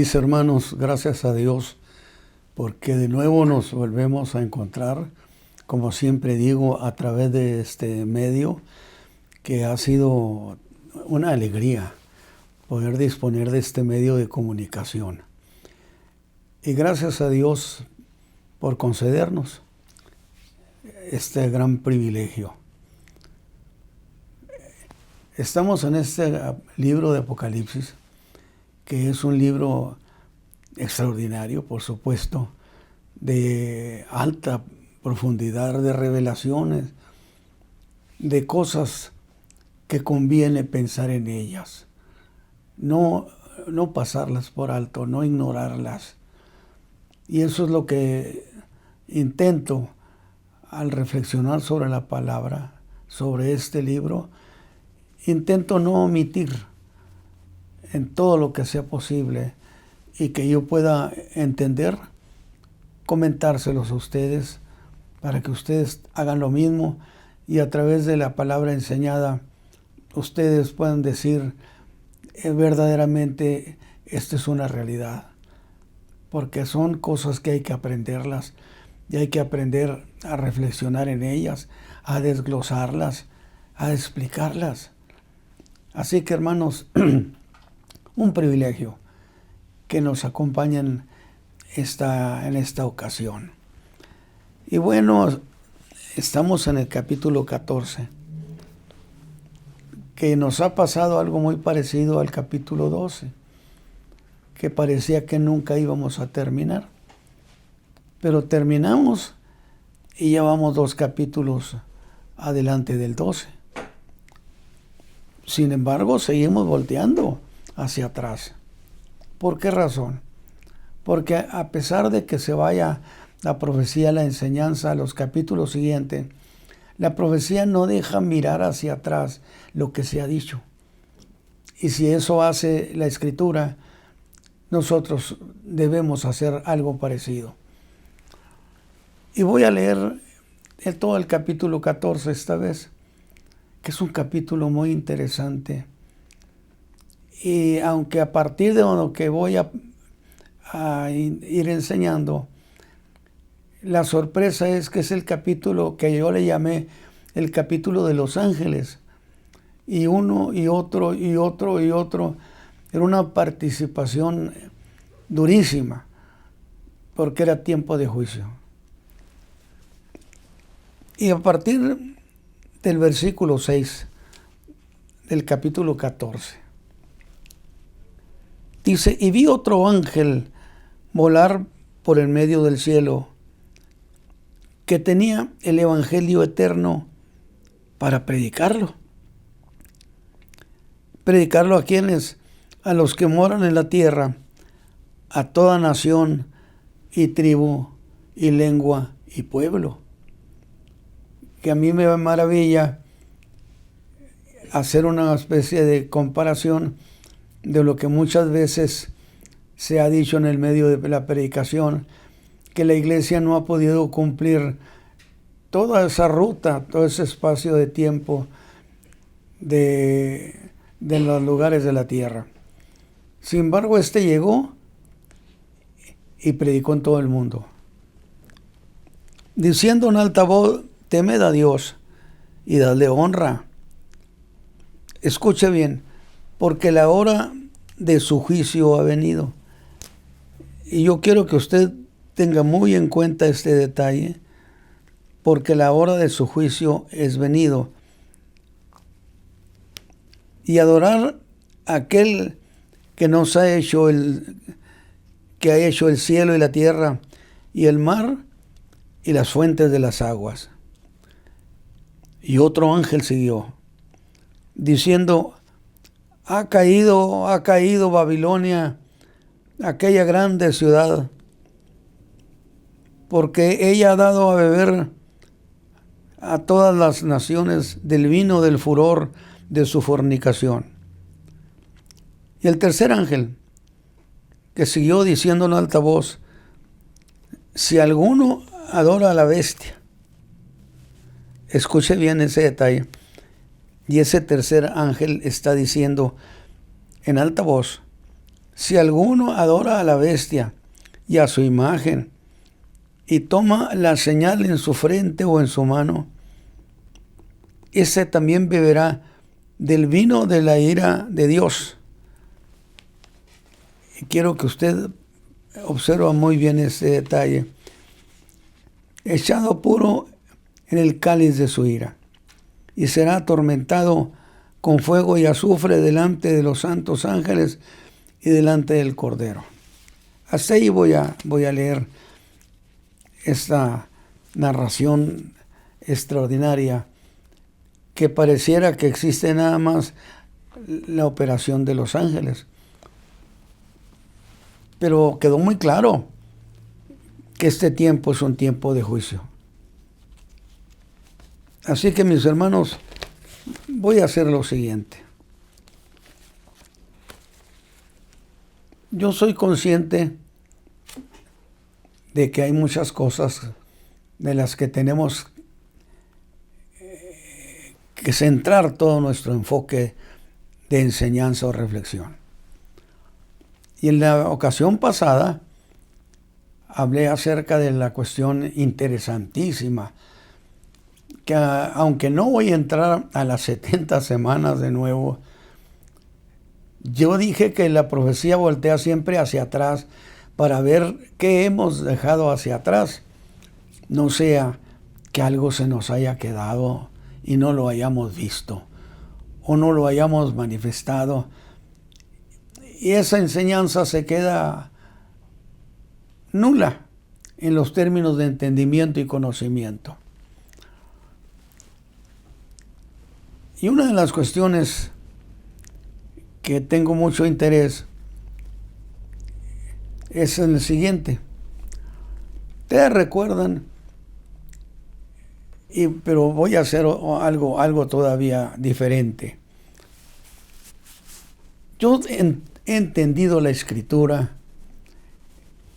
Mis hermanos, gracias a Dios, porque de nuevo nos volvemos a encontrar, como siempre digo, a través de este medio, que ha sido una alegría poder disponer de este medio de comunicación. Y gracias a Dios por concedernos este gran privilegio. Estamos en este libro de Apocalipsis, que es un libro extraordinario, por supuesto, de alta profundidad, de revelaciones, de cosas que conviene pensar en ellas, no pasarlas por alto, no ignorarlas. Y eso es lo que intento al reflexionar sobre la palabra, sobre este libro. Intento no omitir en todo lo que sea posible y que yo pueda entender, comentárselos a ustedes para que ustedes hagan lo mismo y a través de la palabra enseñada ustedes puedan decir verdaderamente esta es una realidad, porque son cosas que hay que aprenderlas y hay que aprender a reflexionar en ellas, a desglosarlas, a explicarlas. Así que, hermanos, un privilegio que nos acompañen en esta ocasión. Y bueno, estamos en el capítulo 14, que nos ha pasado algo muy parecido al capítulo 12, que parecía que nunca íbamos a terminar. Pero terminamos y ya vamos 2 capítulos adelante del 12. Sin embargo, seguimos volteando hacia atrás. ¿Por qué razón? Porque a pesar de que se vaya la profecía, la enseñanza a los capítulos siguientes, la profecía no deja mirar hacia atrás lo que se ha dicho. Y si eso hace la Escritura, nosotros debemos hacer algo parecido. Y voy a leer todo el capítulo 14 esta vez, que es un capítulo muy interesante. Y aunque a partir de lo que voy a ir enseñando, la sorpresa es que es el capítulo que yo le llamé el capítulo de los ángeles. Y uno y otro y otro y otro. Era una participación durísima, porque era tiempo de juicio. Y a partir del versículo 6 del capítulo 14, dice, y vi otro ángel volar por el medio del cielo, que tenía el evangelio eterno para predicarlo. ¿Predicarlo a quiénes? A los que moran en la tierra, a toda nación y tribu y lengua y pueblo. Que a mí me maravilla hacer una especie de comparación de lo que muchas veces se ha dicho en el medio de la predicación, que la iglesia no ha podido cumplir toda esa ruta, todo ese espacio de tiempo de los lugares de la tierra. Sin embargo, este llegó y predicó en todo el mundo, diciendo en alta voz, temed a Dios y dadle honra. Escuche bien, porque la hora de su juicio ha venido. Y yo quiero que usted tenga muy en cuenta este detalle, porque la hora de su juicio es venido. Y adorar a aquel que nos ha hecho que ha hecho el cielo y la tierra y el mar y las fuentes de las aguas. Y otro ángel siguió, diciendo, ha caído Babilonia, aquella grande ciudad, porque ella ha dado a beber a todas las naciones del vino del furor de su fornicación. Y el tercer ángel, que siguió diciendo en alta voz, si alguno adora a la bestia, escuche bien ese detalle, y ese tercer ángel está diciendo en alta voz, Si alguno adora a la bestia y a su imagen, y toma la señal en su frente o en su mano, ese también beberá del vino de la ira de Dios. Y quiero que usted observe muy bien ese detalle. Echado puro en el cáliz de su ira, y será atormentado con fuego y azufre delante de los santos ángeles y delante del Cordero. Hasta ahí voy a leer esta narración extraordinaria, que pareciera que existe nada más la operación de los ángeles. Pero quedó muy claro que este tiempo es un tiempo de juicio. Así que, mis hermanos, voy a hacer lo siguiente. Yo soy consciente de que hay muchas cosas de las que tenemos que centrar todo nuestro enfoque de enseñanza o reflexión. Y en la ocasión pasada hablé acerca de la cuestión interesantísima, que aunque no voy a entrar a las 70 semanas de nuevo, yo dije que la profecía voltea siempre hacia atrás para ver qué hemos dejado hacia atrás. No sea que algo se nos haya quedado y no lo hayamos visto o no lo hayamos manifestado, y esa enseñanza se queda nula en los términos de entendimiento y conocimiento. Y una de las cuestiones que tengo mucho interés es el siguiente. Ustedes recuerdan, pero voy a hacer algo todavía diferente. Yo he entendido la Escritura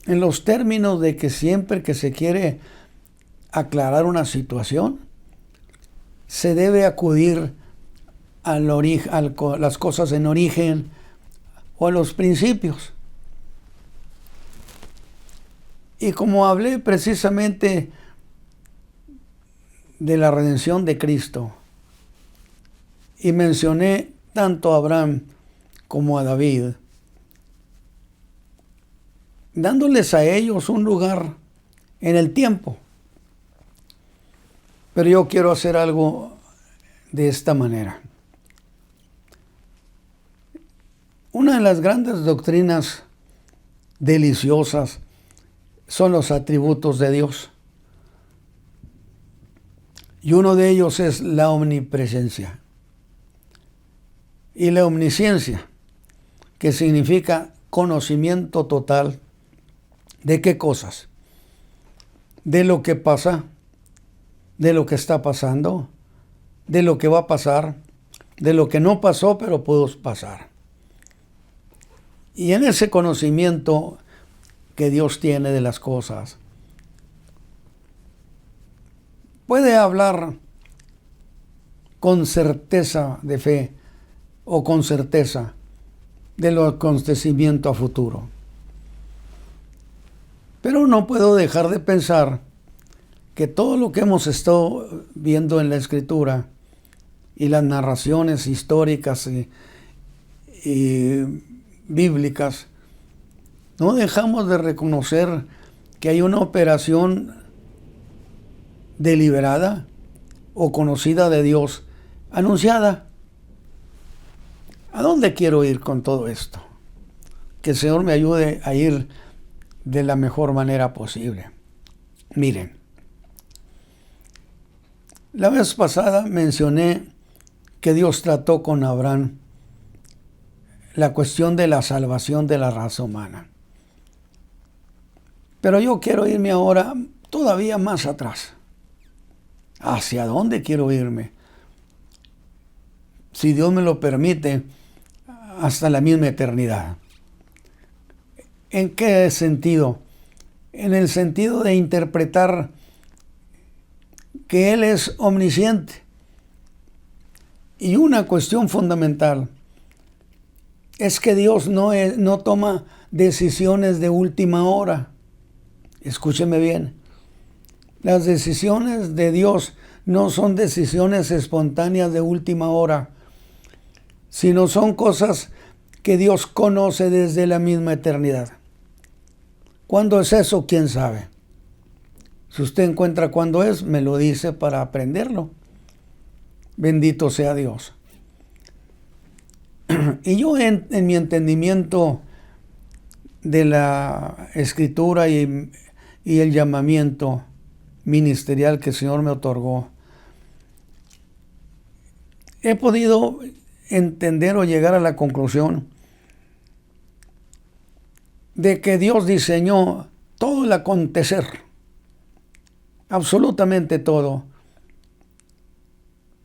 en los términos de que siempre que se quiere aclarar una situación, se debe acudir al origen, a las cosas en origen o a los principios. Y como hablé precisamente de la redención de Cristo y mencioné tanto a Abraham como a David, dándoles a ellos un lugar en el tiempo. Pero yo quiero hacer algo de esta manera. Una de las grandes doctrinas deliciosas son los atributos de Dios. Y uno de ellos es la omnipresencia y la omnisciencia, que significa conocimiento total de qué cosas, de lo que pasa, de lo que está pasando, de lo que va a pasar, de lo que no pasó pero pudo pasar. Y en ese conocimiento que Dios tiene de las cosas, puede hablar con certeza de fe o con certeza de los acontecimientos a futuro. Pero no puedo dejar de pensar que todo lo que hemos estado viendo en la Escritura y las narraciones históricas y bíblicas, no dejamos de reconocer que hay una operación deliberada o conocida de Dios, anunciada. ¿A dónde quiero ir con todo esto? Que el Señor me ayude a ir de la mejor manera posible. Miren, la vez pasada mencioné que Dios trató con Abraham la cuestión de la salvación de la raza humana. Pero yo quiero irme ahora todavía más atrás. ¿Hacia dónde quiero irme? Si Dios me lo permite, hasta la misma eternidad. ¿En qué sentido? En el sentido de interpretar que Él es omnisciente. Y una cuestión fundamental, es que Dios no toma decisiones de última hora. Escúcheme bien. Las decisiones de Dios no son decisiones espontáneas de última hora, sino son cosas que Dios conoce desde la misma eternidad. ¿Cuándo es eso? ¿Quién sabe? Si usted encuentra cuándo es, me lo dice para aprenderlo. Bendito sea Dios. Y yo en mi entendimiento de la Escritura y el llamamiento ministerial que el Señor me otorgó, he podido entender o llegar a la conclusión de que Dios diseñó todo el acontecer, absolutamente todo,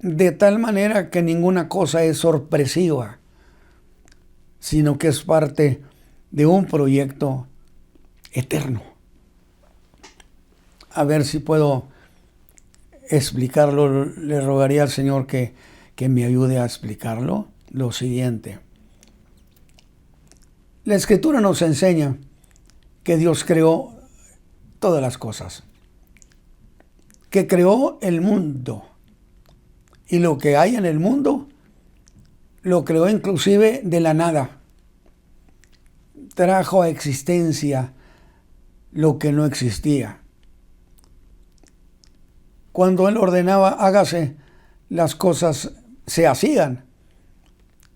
de tal manera que ninguna cosa es sorpresiva, sino que es parte de un proyecto eterno. A ver si puedo explicarlo. Le rogaría al Señor que me ayude a explicarlo. Lo siguiente. La Escritura nos enseña que Dios creó todas las cosas, que creó el mundo, y lo que hay en el mundo lo creó inclusive de la nada. Trajo a existencia lo que no existía. Cuando Él ordenaba, hágase, las cosas se hacían,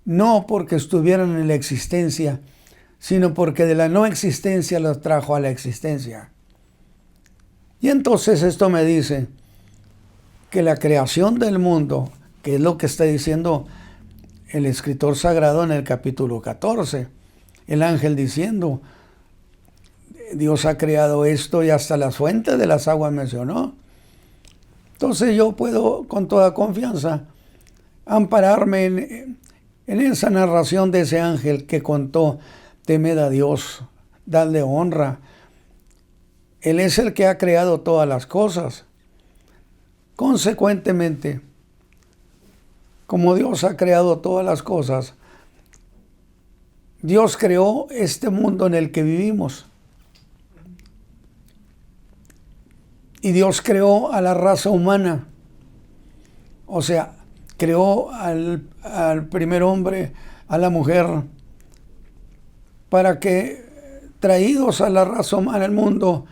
no porque estuvieran en la existencia, sino porque de la no existencia las trajo a la existencia. Y entonces esto me dice que la creación del mundo, que es lo que está diciendo el escritor sagrado en el capítulo 14, el ángel diciendo, Dios ha creado esto y hasta las fuentes de las aguas mencionó. Entonces yo puedo con toda confianza ampararme en esa narración de ese ángel que contó, temed a Dios, dadle honra. Él es el que ha creado todas las cosas. Consecuentemente, como Dios ha creado todas las cosas, Dios creó este mundo en el que vivimos. Y Dios creó a la raza humana. O sea, creó al primer hombre, a la mujer, para que, traídos a la raza humana al mundo,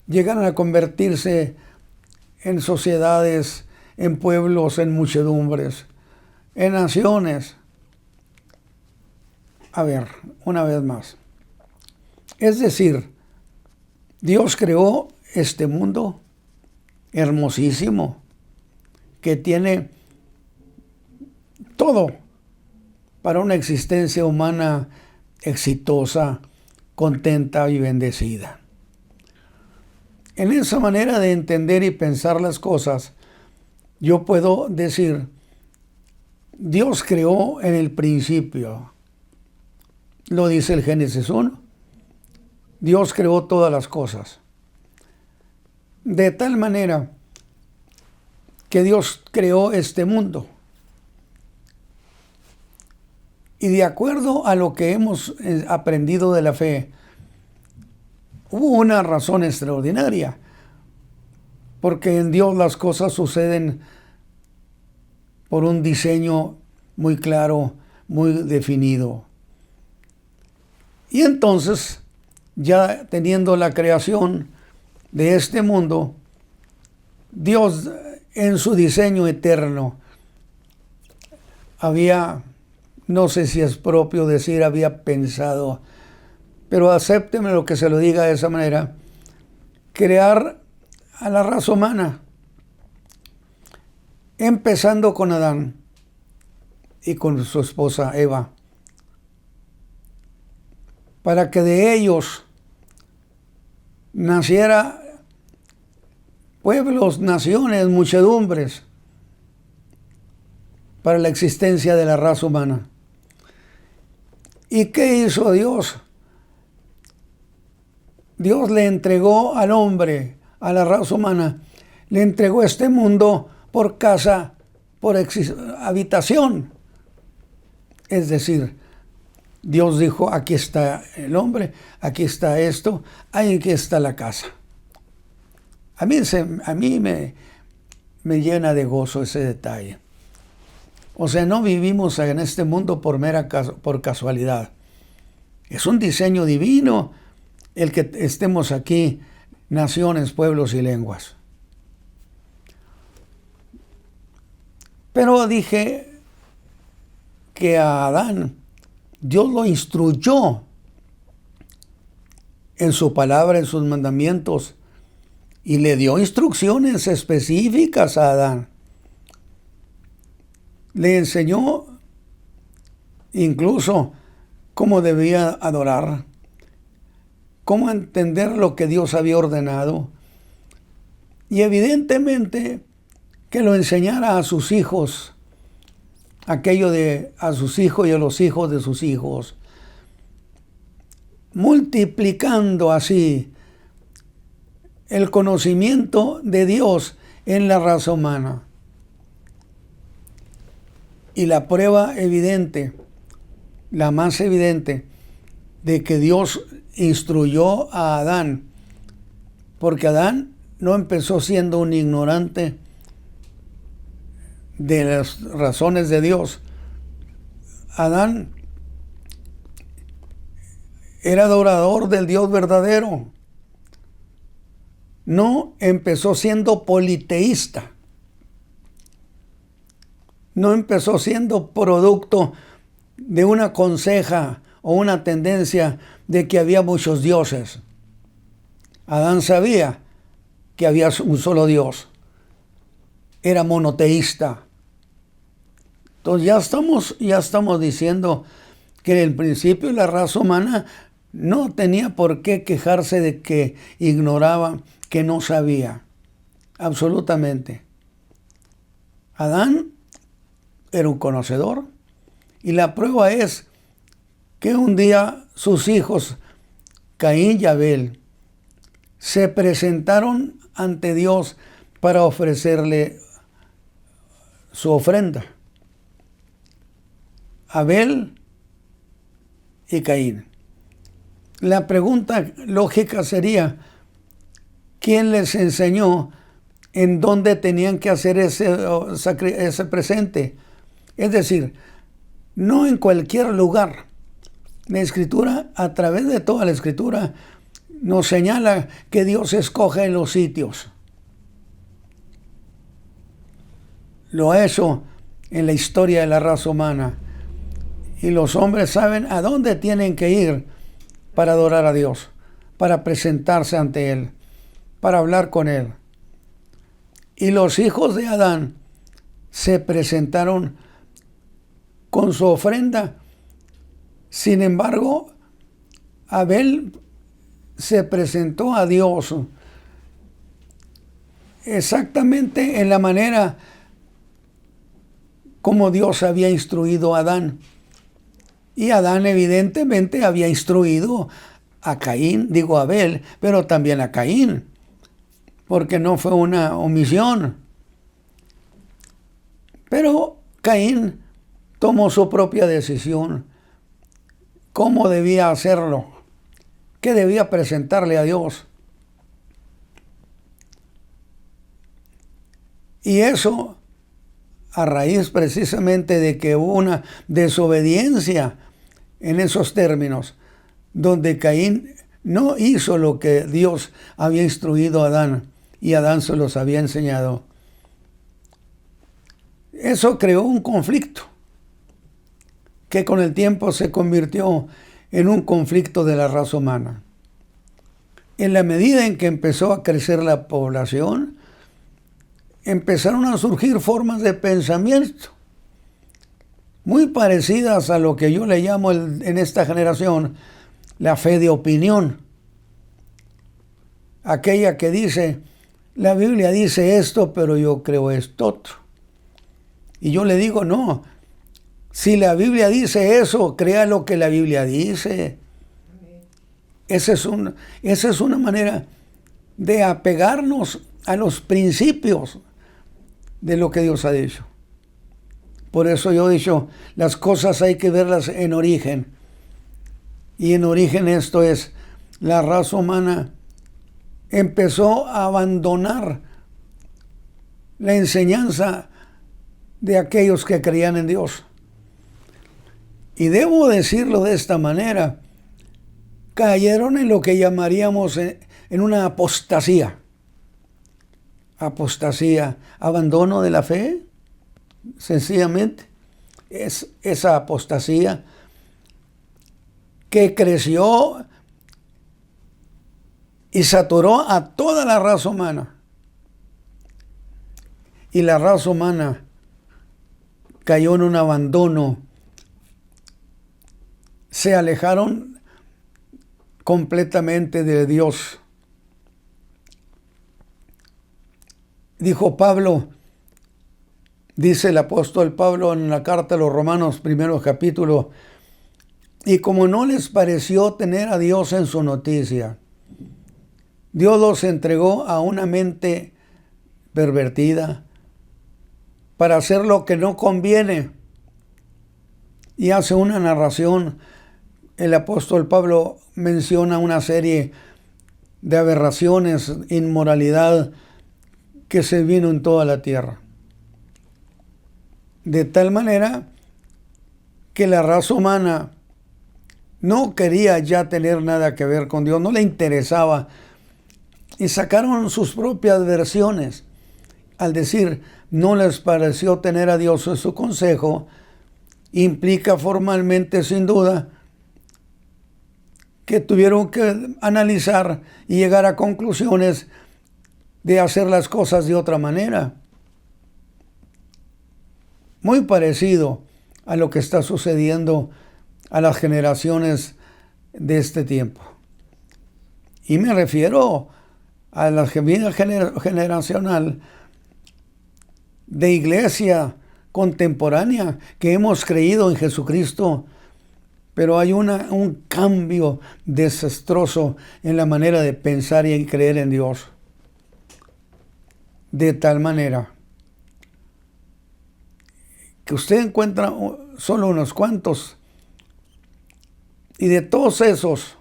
llegaran a convertirse en sociedades, en pueblos, en muchedumbres, en naciones. A ver, una vez más. Es decir, Dios creó este mundo hermosísimo, que tiene todo para una existencia humana exitosa, contenta y bendecida. En esa manera de entender y pensar las cosas, yo puedo decir, Dios creó en el principio. Lo dice el Génesis 1. Dios creó todas las cosas. De tal manera que Dios creó este mundo. Y de acuerdo a lo que hemos aprendido de la fe, hubo una razón extraordinaria, porque en Dios las cosas suceden por un diseño muy claro, muy definido. Y entonces, ya teniendo la creación de este mundo, Dios en su diseño eterno había, no sé si es propio decir había pensado, pero acépteme lo que se lo diga de esa manera, crear a la raza humana, empezando con Adán y con su esposa Eva, para que de ellos naciera pueblos, naciones, muchedumbres, para la existencia de la raza humana. ¿Y qué hizo Dios? Dios le entregó al hombre, a la raza humana, le entregó este mundo por casa, por habitación. Es decir, Dios dijo, aquí está el hombre, aquí está esto, aquí está la casa. A mí me llena de gozo ese detalle. O sea, no vivimos en este mundo por casualidad. Es un diseño divino el que estemos aquí, naciones, pueblos y lenguas. Pero dije que a Adán Dios lo instruyó en su palabra, en sus mandamientos, y le dio instrucciones específicas a Adán. Le enseñó incluso cómo debía adorar, cómo entender lo que Dios había ordenado, y evidentemente que lo enseñara a sus hijos, aquello de a sus hijos y a los hijos de sus hijos, multiplicando así el conocimiento de Dios en la raza humana. Y la prueba evidente, la más evidente, de que Dios instruyó a Adán, porque Adán no empezó siendo un ignorante de las razones de Dios. Adán era adorador del Dios verdadero. No empezó siendo politeísta. No empezó siendo producto de una conseja o una tendencia de que había muchos dioses. Adán sabía que había un solo Dios. Era monoteísta. Entonces ya estamos diciendo que en el principio la raza humana no tenía por qué quejarse de que ignoraba, que no sabía. Absolutamente. Adán era un conocedor, y la prueba es que un día sus hijos, Caín y Abel, se presentaron ante Dios para ofrecerle su ofrenda. Abel y Caín. La pregunta lógica sería, ¿quién les enseñó en dónde tenían que hacer ese presente? Es decir, no en cualquier lugar. La Escritura, a través de toda la Escritura, nos señala que Dios escoge los sitios. Lo ha hecho en la historia de la raza humana. Y los hombres saben a dónde tienen que ir para adorar a Dios, para presentarse ante Él, para hablar con Él. Y los hijos de Adán se presentaron con su ofrenda. Sin embargo, Abel se presentó a Dios exactamente en la manera como Dios había instruido a Adán. Y Adán evidentemente había instruido a Abel, pero también a Caín, porque no fue una omisión. Pero Caín tomó su propia decisión, cómo debía hacerlo, qué debía presentarle a Dios. Y eso a raíz precisamente de que hubo una desobediencia en esos términos, donde Caín no hizo lo que Dios había instruido a Adán, y Adán se los había enseñado. Eso creó un conflicto, que con el tiempo se convirtió en un conflicto de la raza humana. En la medida en que empezó a crecer la población, empezaron a surgir formas de pensamiento muy parecidas a lo que yo le llamo en esta generación la fe de opinión. Aquella que dice, la Biblia dice esto, pero yo creo esto otro. Y yo le digo, no, si la Biblia dice eso, crea lo que la Biblia dice. Esa es una manera de apegarnos a los principios de lo que Dios ha dicho. Por eso yo he dicho, las cosas hay que verlas en origen. Y en origen esto es, la raza humana empezó a abandonar la enseñanza de aquellos que creían en Dios. Y debo decirlo de esta manera, cayeron en lo que llamaríamos en una apostasía. Apostasía, abandono de la fe, sencillamente. Es esa apostasía que creció y saturó a toda la raza humana. Y la raza humana cayó en un abandono. Se alejaron completamente de Dios. Dijo Pablo, dice el apóstol Pablo en la carta a los Romanos, primeros capítulo, y como no les pareció tener a Dios en su noticia, Dios los entregó a una mente pervertida para hacer lo que no conviene. Y hace una narración, el apóstol Pablo menciona una serie de aberraciones, inmoralidad que se vino en toda la tierra. De tal manera que la raza humana no quería ya tener nada que ver con Dios, no le interesaba. Y sacaron sus propias versiones. Al decir, no les pareció tener a Dios en su consejo, implica formalmente, sin duda, que tuvieron que analizar y llegar a conclusiones de hacer las cosas de otra manera. Muy parecido a lo que está sucediendo a las generaciones de este tiempo. Y me refiero a la vida generacional de iglesia contemporánea que hemos creído en Jesucristo, pero hay un cambio desastroso en la manera de pensar y en creer en Dios. De tal manera que usted encuentra solo unos cuantos, y de todos esos,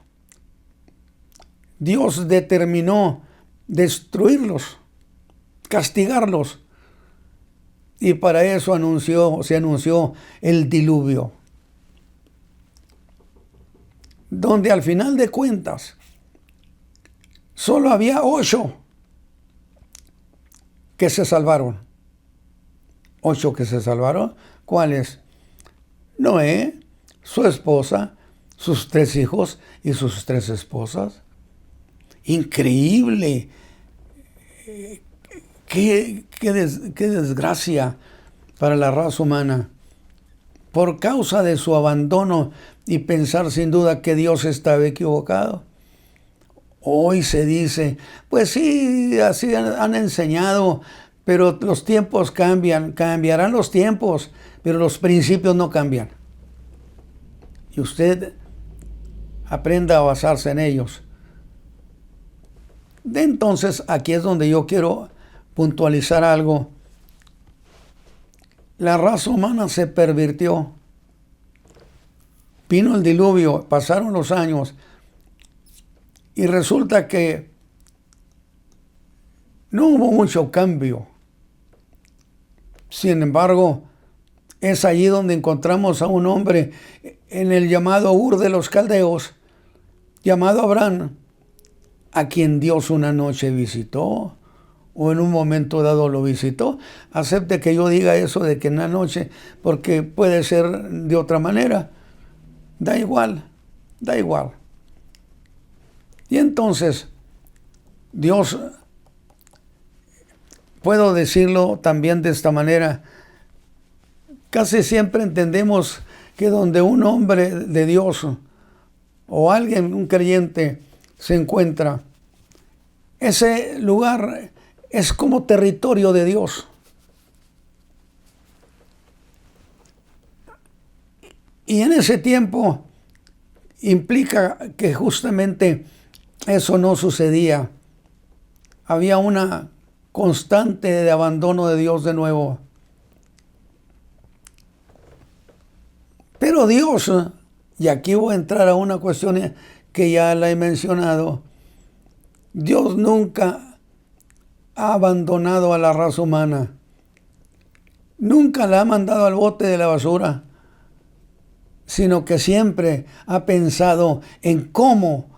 Dios determinó destruirlos, castigarlos, y para eso se anunció el diluvio, donde al final de cuentas solo había 8 que se salvaron. 8 que se salvaron. ¿Cuáles? Noé, su esposa, sus 3 hijos y sus 3 esposas. Increíble. Qué desgracia para la raza humana. Por causa de su abandono y pensar sin duda que Dios estaba equivocado. Hoy se dice, pues sí, así han enseñado, pero los tiempos cambian, cambiarán los tiempos, pero los principios no cambian. Y usted aprenda a basarse en ellos. De entonces, aquí es donde yo quiero puntualizar algo. La raza humana se pervirtió. Vino el diluvio, pasaron los años, y resulta que no hubo mucho cambio. Sin embargo, es allí donde encontramos a un hombre en el llamado Ur de los Caldeos, llamado Abraham, a quien Dios una noche visitó, o en un momento dado lo visitó. Acepte que yo diga eso de que en la noche, porque puede ser de otra manera. Da igual, da igual. Y entonces, Dios, puedo decirlo también de esta manera, casi siempre entendemos que donde un hombre de Dios o alguien, un creyente, se encuentra, ese lugar es como territorio de Dios. Y en ese tiempo implica que justamente eso no sucedía. Había una constante de abandono de Dios de nuevo. Pero Dios Y aquí voy a entrar a una cuestión que ya la he mencionado. Dios nunca ha abandonado a la raza humana. Nunca la ha mandado al bote de la basura, sino que siempre ha pensado en cómo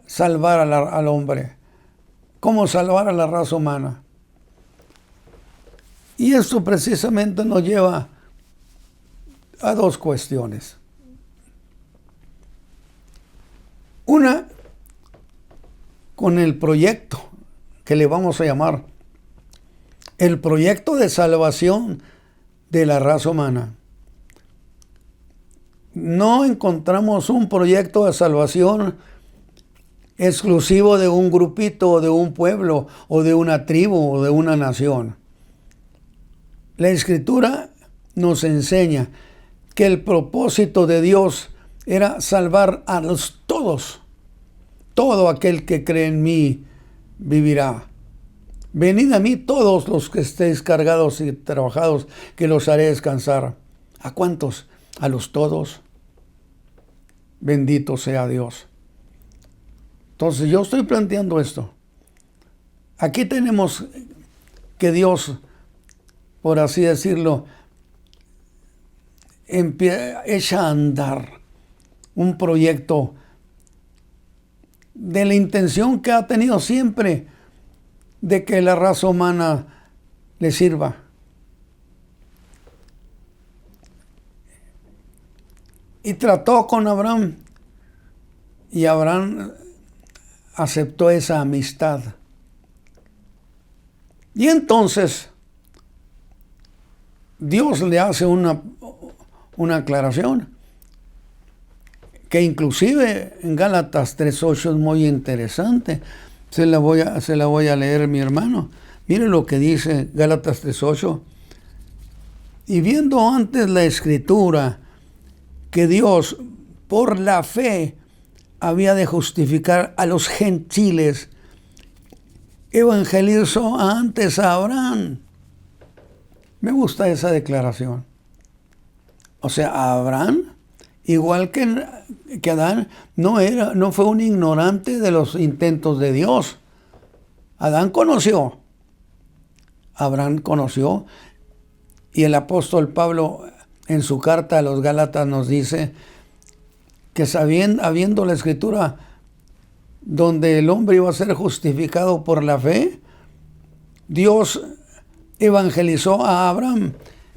salvar al hombre, cómo salvar a la raza humana. Y esto precisamente nos lleva a dos cuestiones. Una, con el proyecto que le vamos a llamar el proyecto de salvación de la raza humana. No encontramos un proyecto de salvación exclusivo de un grupito o de un pueblo o de una tribu o de una nación. La Escritura nos enseña que el propósito de Dios era salvar a todos. Todo aquel que cree en mí vivirá. Venid a mí todos los que estéis cargados y trabajados, que los haré descansar. ¿A cuántos? A los todos. Bendito sea Dios. Entonces yo estoy planteando esto. Aquí tenemos que Dios, por así decirlo, echa a andar un proyecto de la intención que ha tenido siempre de que la raza humana le sirva. Y trató con Abraham, y Abraham aceptó esa amistad. Y entonces Dios le hace una aclaración, que inclusive en Gálatas 3:8 es muy interesante. Se la voy a leer, mi hermano. Mire lo que dice Gálatas 3:8. Y viendo antes la Escritura que Dios por la fe había de justificar a los gentiles, evangelizó antes a Abraham. Me gusta esa declaración. O sea, Abraham, igual que Adán, no fue un ignorante de los intentos de Dios. Adán conoció, Abraham conoció, y el apóstol Pablo en su carta a los Gálatas nos dice que habiendo la Escritura donde el hombre iba a ser justificado por la fe, Dios evangelizó a Abraham.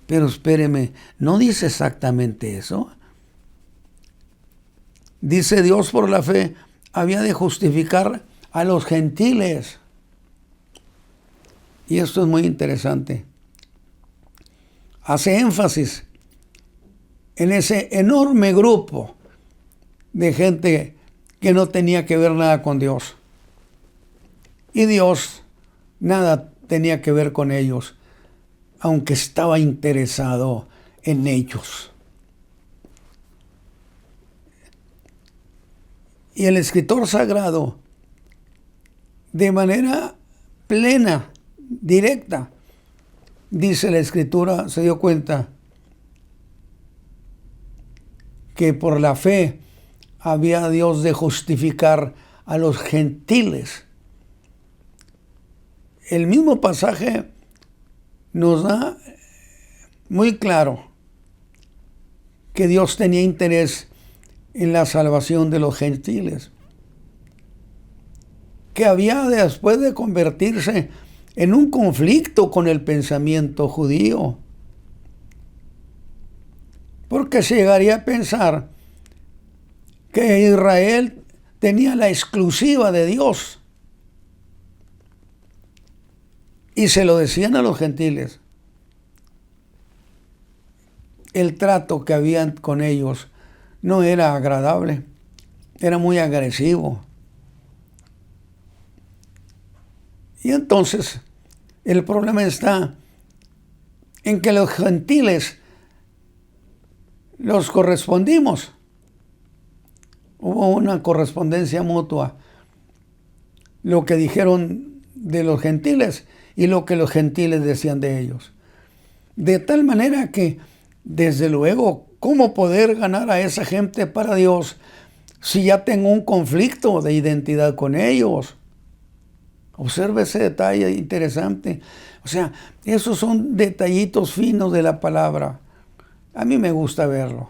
Pero espéreme, ¿no dice exactamente eso? Dice Dios por la fe había de justificar a los gentiles. Y esto es muy interesante. Hace énfasis en ese enorme grupo de gente que no tenía que ver nada con Dios. Y Dios nada tenía que ver con ellos, aunque estaba interesado en ellos. Y el escritor sagrado, de manera plena, directa, dice la Escritura, se dio cuenta que por la fe había Dios de justificar a los gentiles. El mismo pasaje nos da muy claro que Dios tenía interés en la salvación de los gentiles, que había después de convertirse en un conflicto con el pensamiento judío, porque se llegaría a pensar que Israel tenía la exclusiva de Dios, y se lo decían a los gentiles. El trato que habían con ellos no era agradable, era muy agresivo. Y entonces el problema está en que los gentiles los correspondimos. Hubo una correspondencia mutua. Lo que dijeron de los gentiles y lo que los gentiles decían de ellos. De tal manera que, desde luego, ¿Cómo poder ganar a esa gente para Dios si ya tengo un conflicto de identidad con ellos? Observe ese detalle interesante. O sea, esos son detallitos finos de la palabra. A mí me gusta verlo.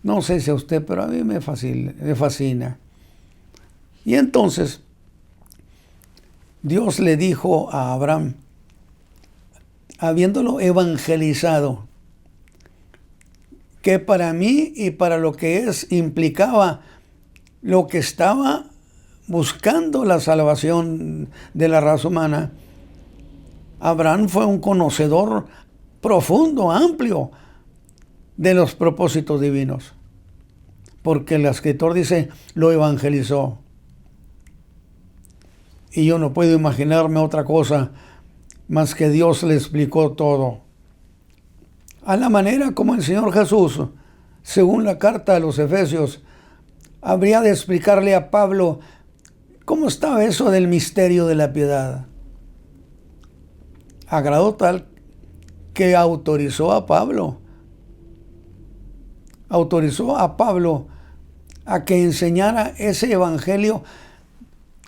No sé si a usted, pero a mí me fascina. Y entonces, Dios le dijo a Abraham, habiéndolo evangelizado, que para mí y para lo que implicaba lo que estaba buscando la salvación de la raza humana, Abraham fue un conocedor profundo, amplio de los propósitos divinos, porque el escritor dice, lo evangelizó. Y yo no puedo imaginarme otra cosa más que Dios le explicó todo. A la manera como el Señor Jesús, según la carta a los Efesios, habría de explicarle a Pablo cómo estaba eso del misterio de la piedad. A grado tal que autorizó a Pablo a que enseñara ese evangelio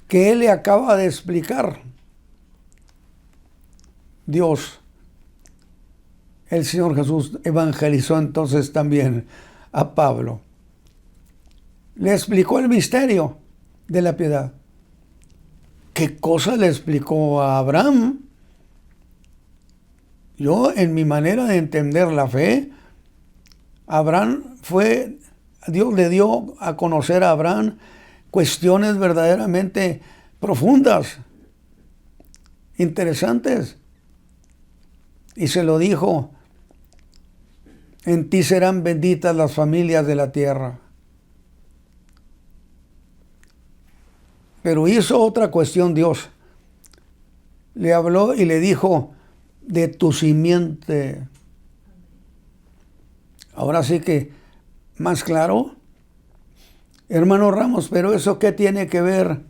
que él le acaba de explicar. Dios, el Señor Jesús, evangelizó entonces también a Pablo. Le explicó el misterio de la piedad. ¿Qué cosa le explicó a Abraham? Yo, en mi manera de entender la fe, Dios le dio a conocer a Abraham cuestiones verdaderamente profundas, interesantes. Y se lo dijo, en ti serán benditas las familias de la tierra. Pero hizo otra cuestión Dios. Le habló y le dijo, de tu simiente. Ahora sí que, más claro, hermano Ramos, pero ¿eso qué tiene que ver?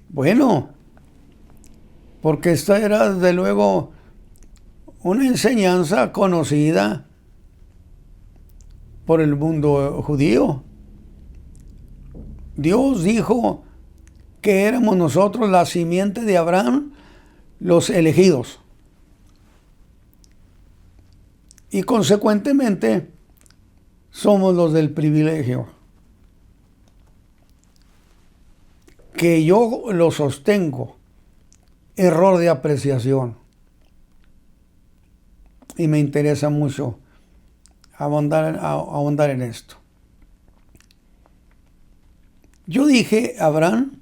Bueno, porque esta era desde luego una enseñanza conocida por el mundo judío. Dios dijo que éramos nosotros la simiente de Abraham, los elegidos. Y consecuentemente somos los del privilegio. Que yo lo sostengo. Error de apreciación. Y me interesa mucho ahondar en esto. Yo dije, Abraham,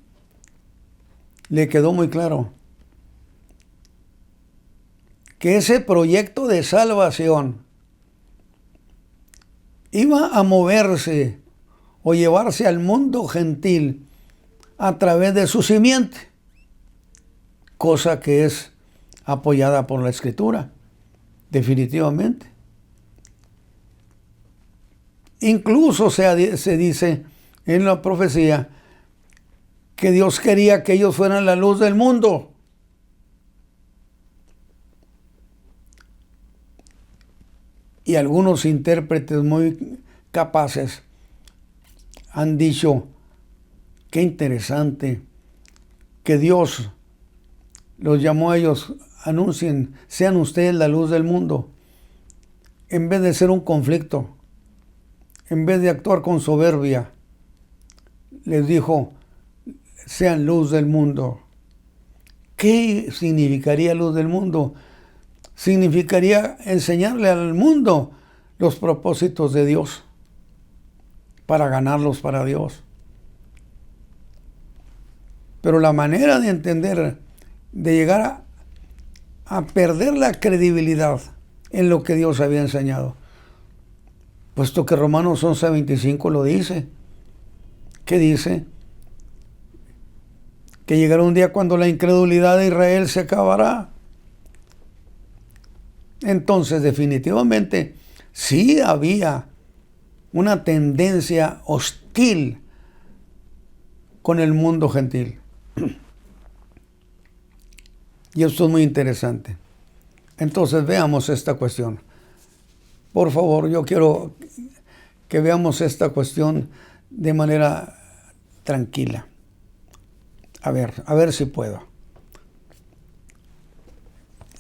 le quedó muy claro que ese proyecto de salvación iba a moverse o llevarse al mundo gentil a través de su simiente, cosa que es apoyada por la Escritura, definitivamente. Incluso se dice en la profecía que Dios quería que ellos fueran la luz del mundo. Y algunos intérpretes muy capaces han dicho, qué interesante, que Dios los llamó a ellos, anuncien, sean ustedes la luz del mundo, en vez de ser un conflicto, en vez de actuar con soberbia, les dijo, sean luz del mundo. ¿Qué significaría luz del mundo? Significaría enseñarle al mundo los propósitos de Dios para ganarlos para Dios. Pero la manera de entender, de llegar a perder la credibilidad en lo que Dios había enseñado, puesto que Romanos 11:25 lo dice. ¿Qué dice? Que llegará un día cuando la incredulidad de Israel se acabará. Entonces, definitivamente, sí había una tendencia hostil con el mundo gentil. Y esto es muy interesante. Entonces, veamos esta cuestión. Por favor, yo quiero que veamos esta cuestión de manera tranquila. A ver si puedo.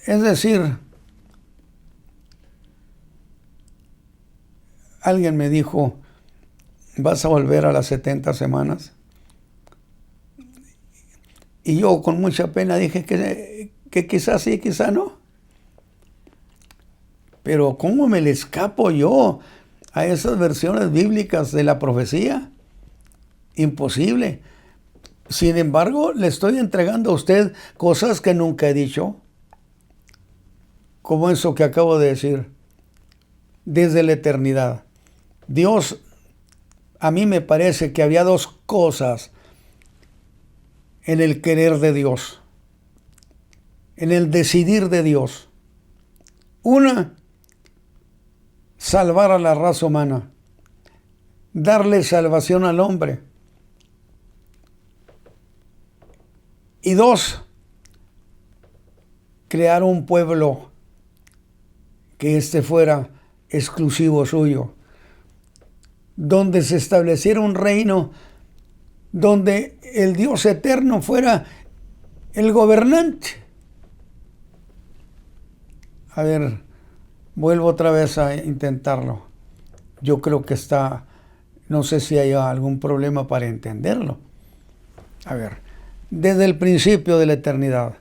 Es decir, alguien me dijo, ¿vas a volver a las 70 semanas? Y yo con mucha pena dije que quizás sí, quizás no. Pero ¿cómo me le escapo yo a esas versiones bíblicas de la profecía? Imposible. Sin embargo, le estoy entregando a usted cosas que nunca he dicho, como eso que acabo de decir, desde la eternidad. Dios, a mí me parece que había dos cosas en el querer de Dios, en el decidir de Dios. Una, salvar a la raza humana, darle salvación al hombre. Y dos, crear un pueblo que fuera exclusivo suyo, donde se estableciera un reino, donde el Dios eterno fuera el gobernante. A ver, vuelvo otra vez a intentarlo. Yo creo que no sé si hay algún problema para entenderlo. A ver, desde el principio de la eternidad,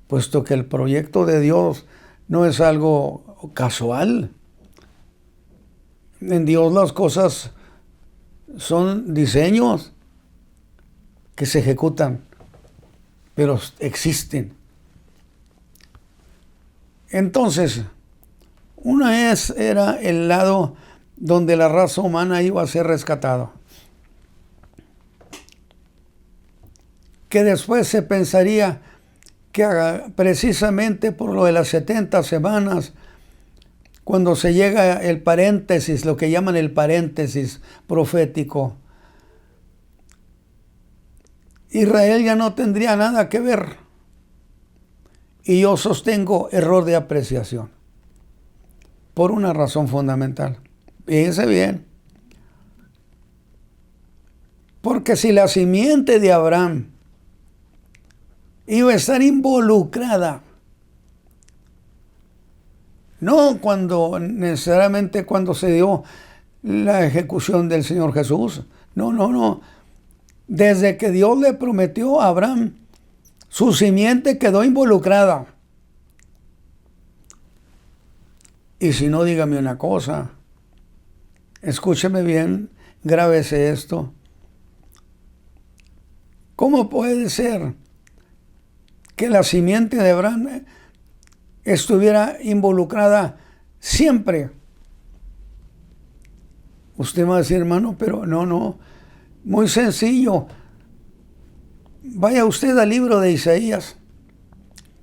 puesto que el proyecto de Dios no es algo casual. En Dios las cosas son diseños que se ejecutan, pero existen. Entonces, una era el lado donde la raza humana iba a ser rescatada, que después se pensaría que precisamente por lo de las 70 semanas, cuando se llega el paréntesis, lo que llaman el paréntesis profético, Israel ya no tendría nada que ver. Y yo sostengo error de apreciación, por una razón fundamental. Fíjense bien. Porque si la simiente de Abraham iba a estar involucrada, no necesariamente cuando se dio la ejecución del Señor Jesús, no. Desde que Dios le prometió a Abraham, su simiente quedó involucrada. Y si no, dígame una cosa, escúcheme bien, grábese esto. ¿Cómo puede ser que la simiente de Abraham estuviera involucrada siempre? Usted me va a decir, hermano, pero no, muy sencillo. Vaya usted al libro de Isaías,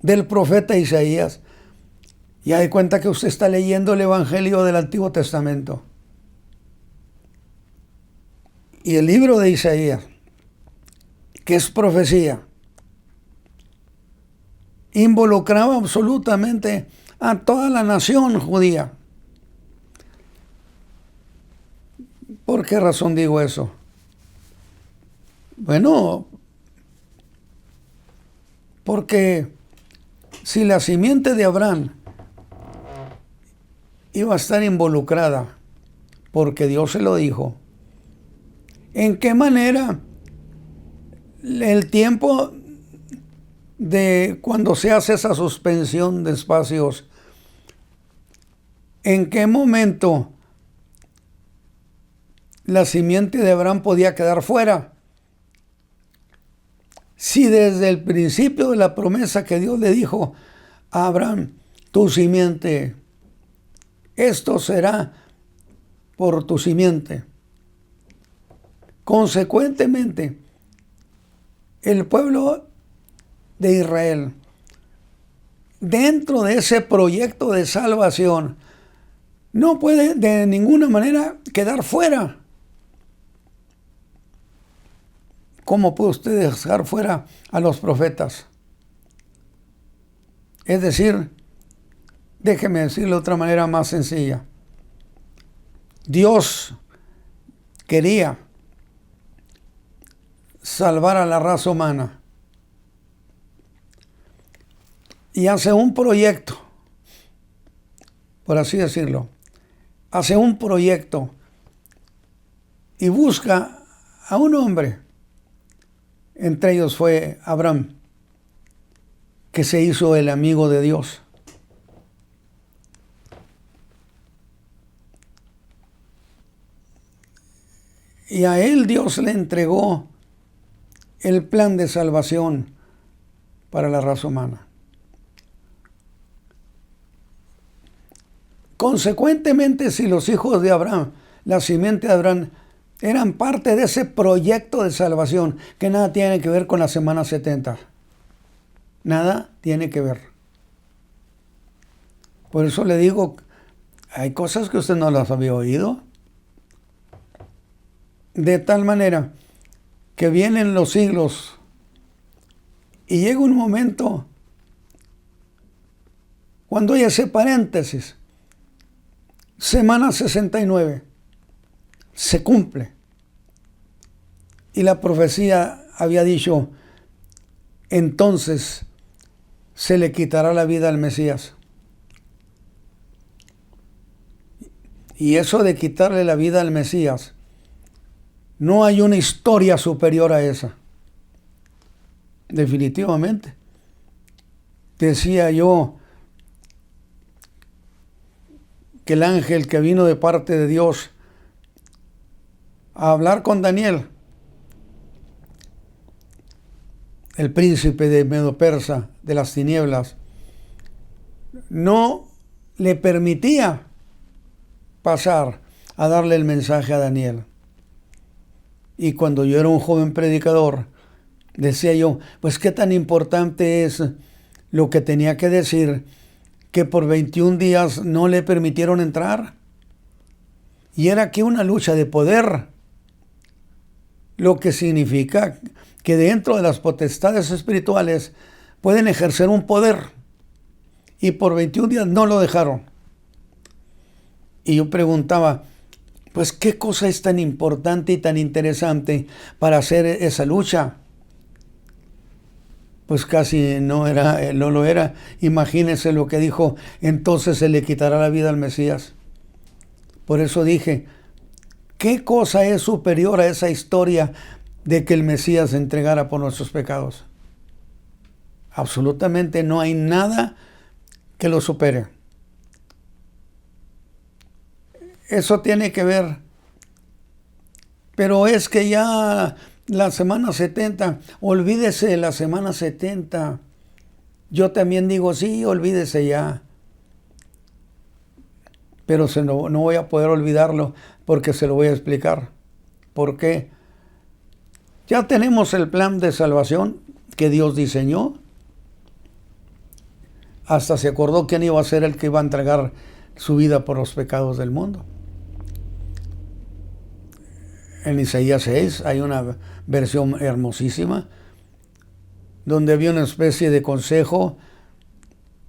del profeta Isaías, y hay cuenta que usted está leyendo el Evangelio del Antiguo Testamento. Y el libro de Isaías, que es profecía, involucraba absolutamente a toda la nación judía. ¿Por qué razón digo eso? Bueno, porque si la simiente de Abraham iba a estar involucrada, porque Dios se lo dijo, ¿en qué manera el tiempo de cuando se hace esa suspensión de espacios, en qué momento la simiente de Abraham podía quedar fuera? Si desde el principio de la promesa que Dios le dijo a Abraham, tu simiente, esto será por tu simiente. Consecuentemente, el pueblo de Israel, dentro de ese proyecto de salvación, no puede de ninguna manera quedar fuera. ¿Cómo puede usted dejar fuera a los profetas? Es decir, Déjeme decirlo de otra manera más sencilla. Dios quería salvar a la raza humana y hace un proyecto, por así decirlo, hace un proyecto y busca a un hombre. Entre ellos fue Abraham, que se hizo el amigo de Dios. Y a él Dios le entregó el plan de salvación para la raza humana. Consecuentemente, si los hijos de Abraham, la simiente de Abraham, eran parte de ese proyecto de salvación, que nada tiene que ver con la semana 70. Nada tiene que ver. Por eso le digo, hay cosas que usted no las había oído. De tal manera que vienen los siglos y llega un momento cuando hay ese paréntesis, semana 69, se cumple. Y la profecía había dicho, entonces se le quitará la vida al Mesías. Y eso de quitarle la vida al Mesías, no hay una historia superior a esa. Definitivamente. Decía yo que el ángel que vino de parte de Dios a hablar con Daniel, el príncipe de Medo-Persa, de las tinieblas, no le permitía pasar a darle el mensaje a Daniel. Y cuando yo era un joven predicador, decía yo, pues qué tan importante es lo que tenía que decir, que por 21 días no le permitieron entrar. Y era aquí una lucha de poder, lo que significa que dentro de las potestades espirituales pueden ejercer un poder. Y por 21 días no lo dejaron. Y yo preguntaba, pues qué cosa es tan importante y tan interesante para hacer esa lucha. Pues casi no lo era. Imagínense lo que dijo, entonces se le quitará la vida al Mesías. Por eso dije, ¿qué cosa es superior a esa historia de que el Mesías se entregara por nuestros pecados? Absolutamente no hay nada que lo supere. Eso tiene que ver. Pero es que ya la semana 70, olvídese de la semana 70. Yo también digo, sí, olvídese ya. Pero no voy a poder olvidarlo porque se lo voy a explicar. ¿Por qué? Ya tenemos el plan de salvación que Dios diseñó. Hasta se acordó quién iba a ser el que iba a entregar su vida por los pecados del mundo. En Isaías 6 hay una versión hermosísima donde había una especie de consejo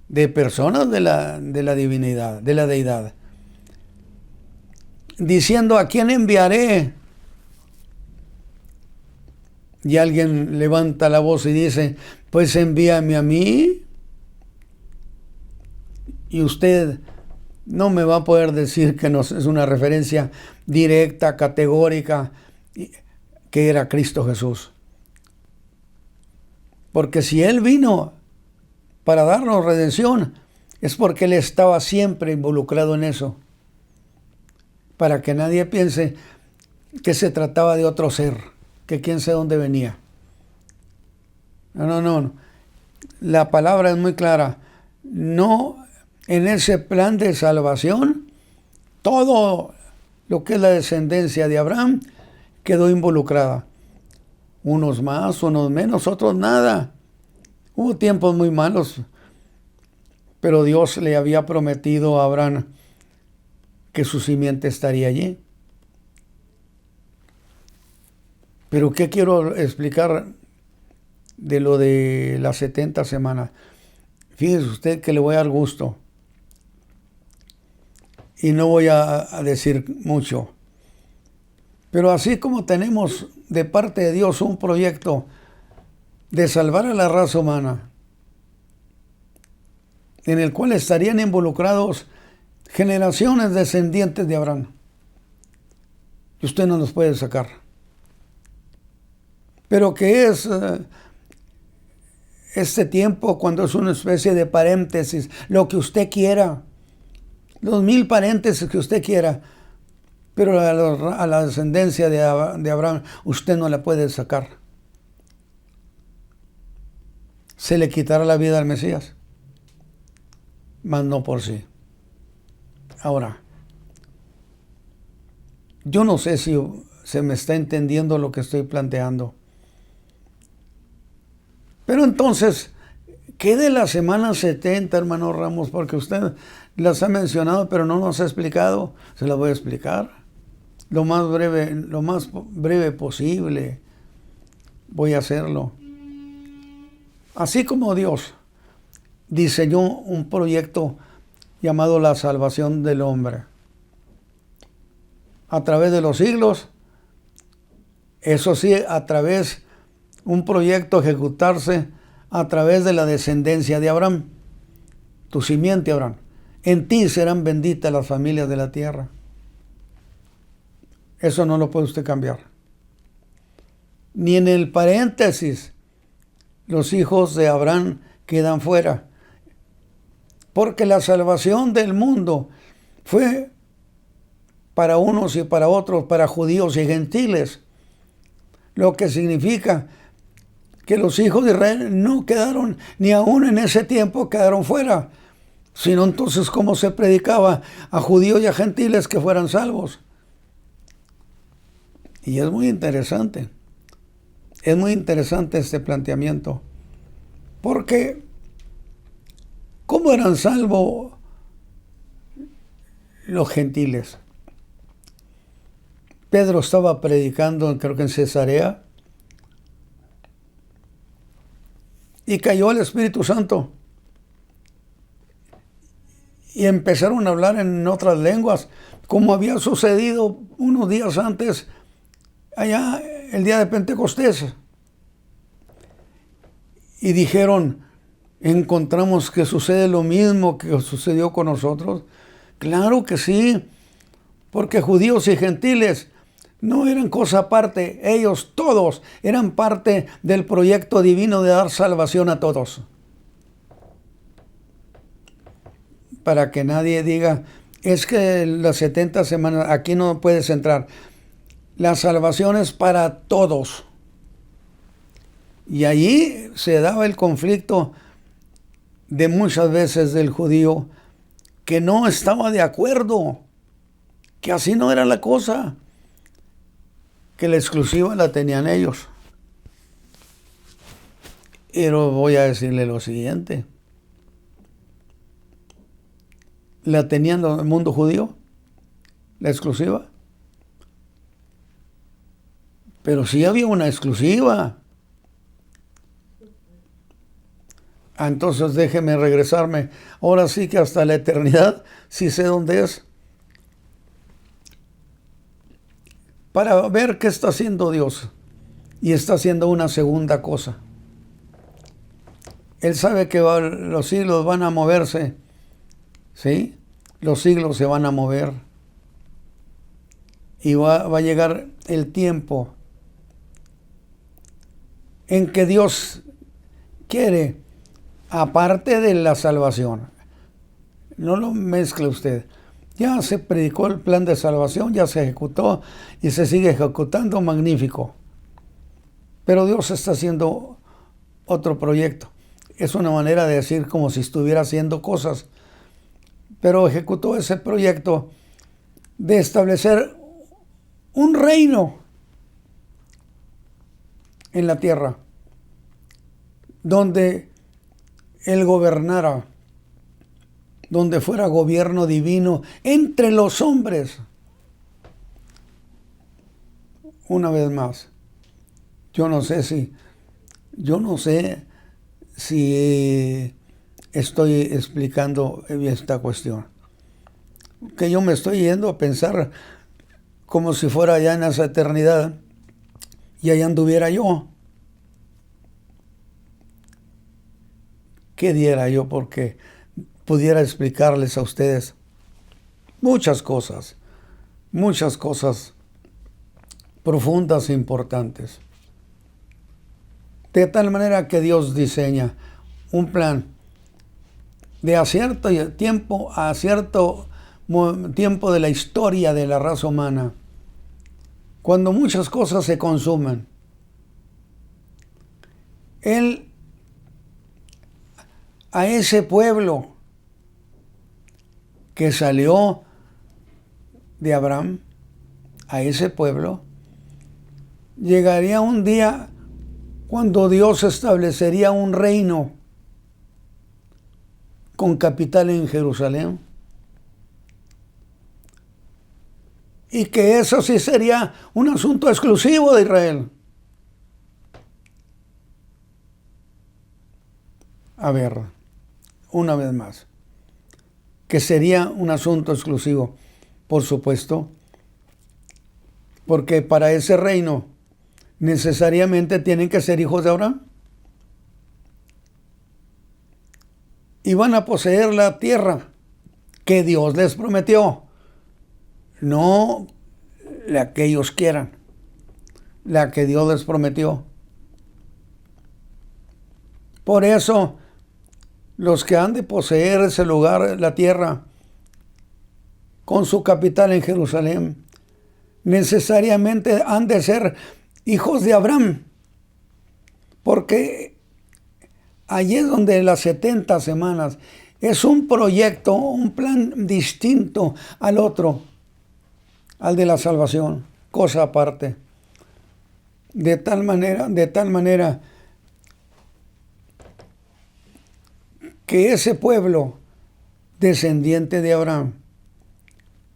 de personas de la divinidad, de la deidad, diciendo, ¿a quién enviaré? Y alguien levanta la voz y dice, pues envíame a mí. Y usted no me va a poder decir que no es una referencia directa, categórica, que era Cristo Jesús. Porque si Él vino para darnos redención, es porque Él estaba siempre involucrado en eso. Para que nadie piense que se trataba de otro ser, que quién sabe dónde venía. No. La palabra es muy clara. No, en ese plan de salvación, todo lo que es la descendencia de Abraham quedó involucrada. Unos más, unos menos, otros nada. Hubo tiempos muy malos, pero Dios le había prometido a Abraham que su simiente estaría allí. Pero ¿qué quiero explicar de lo de las 70 semanas? Fíjese usted que le voy a dar gusto. y no voy a decir mucho. Pero así como tenemos de parte de Dios un proyecto de salvar a la raza humana, en el cual estarían involucrados generaciones descendientes de Abraham, y usted no los puede sacar. Pero que es este tiempo cuando es una especie de paréntesis, lo que usted quiera, los 1000 paréntesis que usted quiera, pero a la descendencia de Abraham usted no la puede sacar. Se le quitará la vida al Mesías, mas no por sí. Ahora, yo no sé si se me está entendiendo lo que estoy planteando. Pero entonces, ¿qué de la semana 70, hermano Ramos? Porque usted las ha mencionado, pero no nos ha explicado. Se las voy a explicar. Lo más breve posible. Voy a hacerlo. Así como Dios diseñó un proyecto llamado la salvación del hombre a través de los siglos, eso sí, a través un proyecto ejecutarse a través de la descendencia de Abraham, tu simiente Abraham. En ti serán benditas las familias de la tierra. Eso no lo puede usted cambiar. Ni en el paréntesis los hijos de Abraham quedan fuera. Porque la salvación del mundo fue para unos y para otros, para judíos y gentiles. Lo que significa que los hijos de Israel no quedaron, ni aún en ese tiempo quedaron fuera, sino entonces cómo se predicaba a judíos y a gentiles que fueran salvos. Y es muy interesante este planteamiento, porque ¿cómo eran salvos los gentiles? Pedro estaba predicando, creo que en Cesarea, y cayó el Espíritu Santo. Y empezaron a hablar en otras lenguas, como había sucedido unos días antes, allá el día de Pentecostés. Y dijeron, ¿encontramos que sucede lo mismo que sucedió con nosotros? Claro que sí, porque judíos y gentiles no eran cosa aparte, ellos todos eran parte del proyecto divino de dar salvación a todos. Para que nadie diga, es que las 70 semanas, aquí no puedes entrar. La salvación es para todos. Y allí se daba el conflicto de muchas veces del judío que no estaba de acuerdo, que así no era la cosa, que la exclusiva la tenían ellos. Pero voy a decirle lo siguiente. ¿La tenían el mundo judío? ¿La exclusiva? Pero sí había una exclusiva. Entonces déjeme regresarme. Ahora sí que hasta la eternidad, sí sé dónde es. Para ver qué está haciendo Dios. Y está haciendo una segunda cosa. Él sabe que los siglos van a moverse. ¿Sí? Los siglos se van a mover. Y va a llegar el tiempo en que Dios quiere, aparte de la salvación, no lo mezcle usted. Ya se predicó el plan de salvación, ya se ejecutó y se sigue ejecutando, magnífico. Pero Dios está haciendo otro proyecto. Es una manera de decir como si estuviera haciendo cosas. Pero ejecutó ese proyecto de establecer un reino en la tierra, donde Él gobernara, donde fuera gobierno divino entre los hombres. Una vez más, yo no sé si estoy explicando esta cuestión. que yo me estoy yendo a pensar como si fuera allá en esa eternidad y allá anduviera yo. ¿Qué diera yo porque pudiera explicarles a ustedes muchas cosas profundas e importantes? De tal manera que Dios diseña un plan de a cierto tiempo de la historia de la raza humana, cuando muchas cosas se consumen. Él a ese pueblo que salió de Abraham, a ese pueblo, llegaría un día cuando Dios establecería un reino con capital en Jerusalén. Y que eso sí sería un asunto exclusivo de Israel. A ver, una vez más, que sería un asunto exclusivo, por supuesto, porque para ese reino necesariamente tienen que ser hijos de Abraham. Y van a poseer la tierra que Dios les prometió. No la que ellos quieran, la que Dios les prometió. Por eso, los que han de poseer ese lugar, la tierra, con su capital en Jerusalén, necesariamente han de ser hijos de Abraham, porque allí es donde las 70 semanas es un proyecto, un plan distinto al otro, al de la salvación, cosa aparte. De tal manera que ese pueblo descendiente de Abraham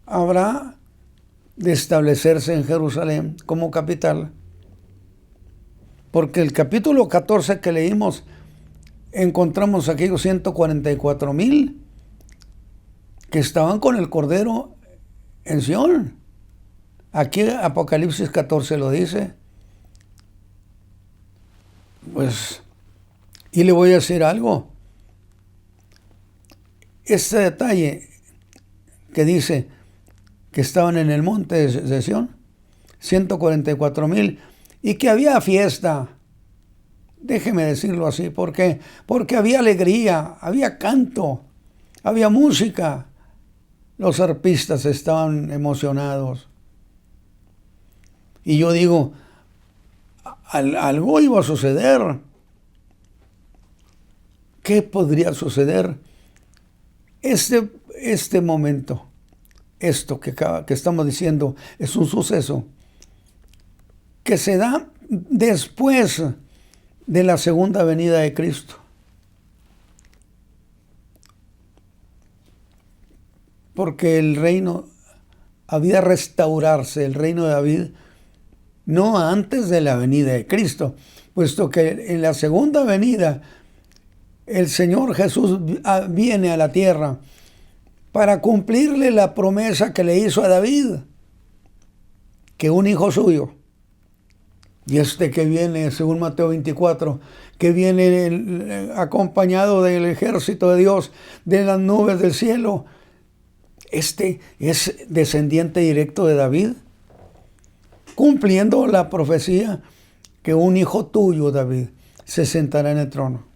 habrá de establecerse en Jerusalén como capital. Porque el capítulo 14 que leímos, encontramos aquellos 144,000 que estaban con el Cordero en Sión. Aquí Apocalipsis 14 lo dice. Pues, y le voy a decir algo. Este detalle que dice que estaban en el monte de Sión, 144,000, y que había fiesta. Déjeme decirlo así, porque había alegría, había canto, había música. Los arpistas estaban emocionados. Y yo digo, algo iba a suceder. ¿Qué podría suceder? Este momento, esto que estamos diciendo, es un suceso que se da después de la segunda venida de Cristo. Porque el reino había de restaurarse, el reino de David, no antes de la venida de Cristo, puesto que en la segunda venida el Señor Jesús viene a la tierra para cumplirle la promesa que le hizo a David, que un hijo suyo, y que viene, según Mateo 24, que viene acompañado del ejército de Dios, de las nubes del cielo, este es descendiente directo de David, cumpliendo la profecía que un hijo tuyo, David, se sentará en el trono.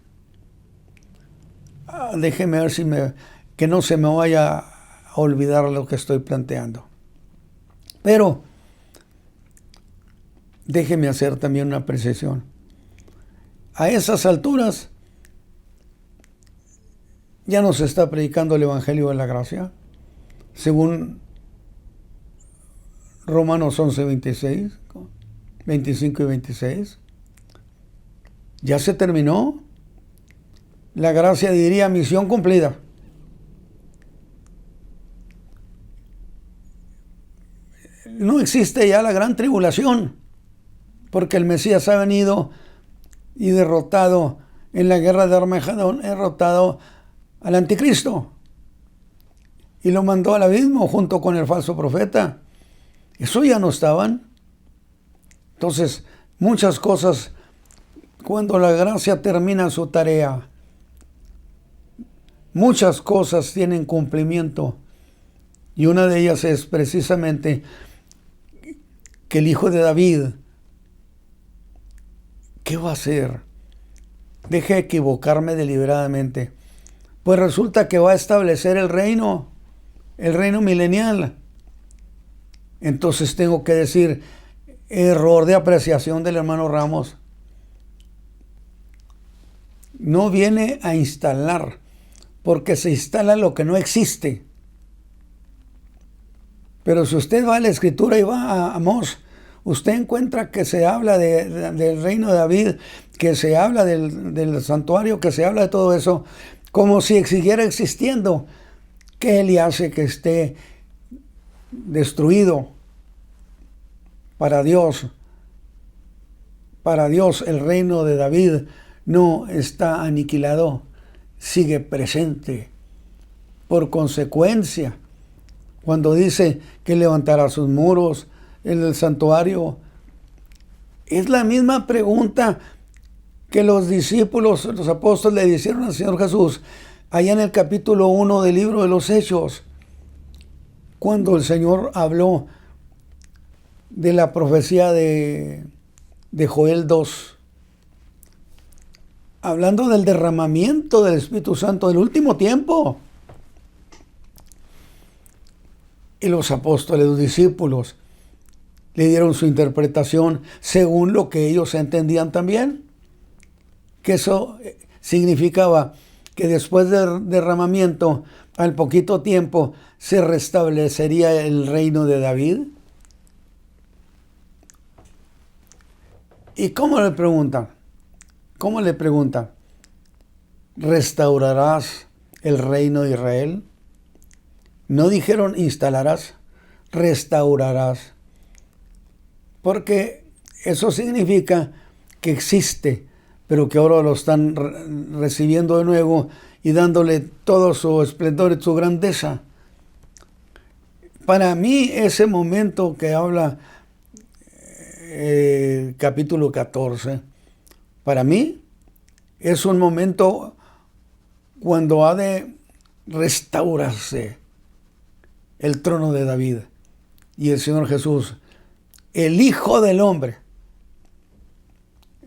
Déjeme ver que no se me vaya a olvidar lo que estoy planteando. Pero déjeme hacer también una precisión. A esas alturas ya no se está predicando el Evangelio de la Gracia, según Romanos 11, 25 y 26. Ya se terminó. La gracia diría misión cumplida. No existe ya la gran tribulación, porque el Mesías ha venido y derrotado en la guerra de Armagedón, derrotado al anticristo. y lo mandó al abismo junto con el falso profeta. Eso ya no estaban. Entonces, muchas cosas, cuando la gracia termina su tarea, muchas cosas tienen cumplimiento. Y una de ellas es precisamente que el hijo de David, ¿qué va a hacer? Deje de equivocarme deliberadamente. Pues resulta que va a establecer el reino milenial. Entonces tengo que decir, error de apreciación del hermano Ramos. No viene a instalar, porque se instala lo que no existe. Pero si usted va a la Escritura y va a Amós, usted encuentra que se habla del reino de David, que se habla del santuario, que se habla de todo eso, como si siguiera existiendo. ¿Qué le hace que esté destruido? Para Dios el reino de David no está aniquilado, sigue presente. Por consecuencia, cuando dice que levantará sus muros en el santuario, es la misma pregunta que los discípulos, los apóstoles le hicieron al Señor Jesús allá en el capítulo 1 del libro de los Hechos, cuando el Señor habló de la profecía de Joel 2, hablando del derramamiento del Espíritu Santo del último tiempo. Y los apóstoles, los discípulos, le dieron su interpretación según lo que ellos entendían también. Que eso significaba que después del derramamiento, al poquito tiempo, se restablecería el reino de David. ¿Y cómo le preguntan? ¿Cómo le preguntan? ¿Restaurarás el reino de Israel? No dijeron instalarás, restaurarás. Porque eso significa que existe, pero que ahora lo están recibiendo de nuevo y dándole todo su esplendor y su grandeza. Para mí, ese momento que habla capítulo 14, para mí es un momento cuando ha de restaurarse el trono de David y el Señor Jesús, el Hijo del Hombre.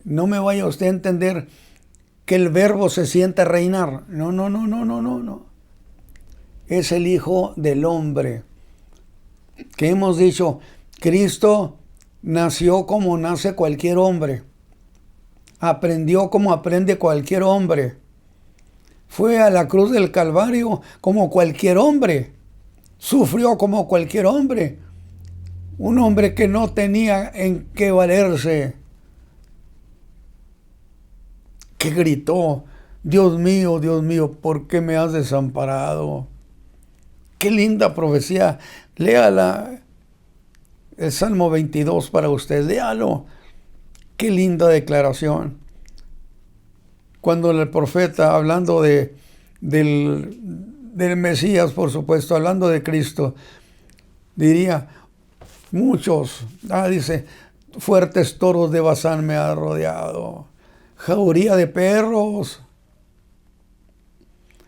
No me vaya usted a entender que el Verbo se sienta a reinar. No. Es el Hijo del Hombre. Que hemos dicho, Cristo nació como nace cualquier hombre. Aprendió como aprende cualquier hombre. Fue a la cruz del Calvario como cualquier hombre. Sufrió como cualquier hombre. Un hombre que no tenía en qué valerse. Que gritó, Dios mío, ¿por qué me has desamparado? Qué linda profecía. Léala, el Salmo 22 para usted, léalo. Qué linda declaración. Cuando el profeta, hablando del Mesías, por supuesto, hablando de Cristo, diría, muchos, dice, fuertes toros de Bazán me ha rodeado, jauría de perros.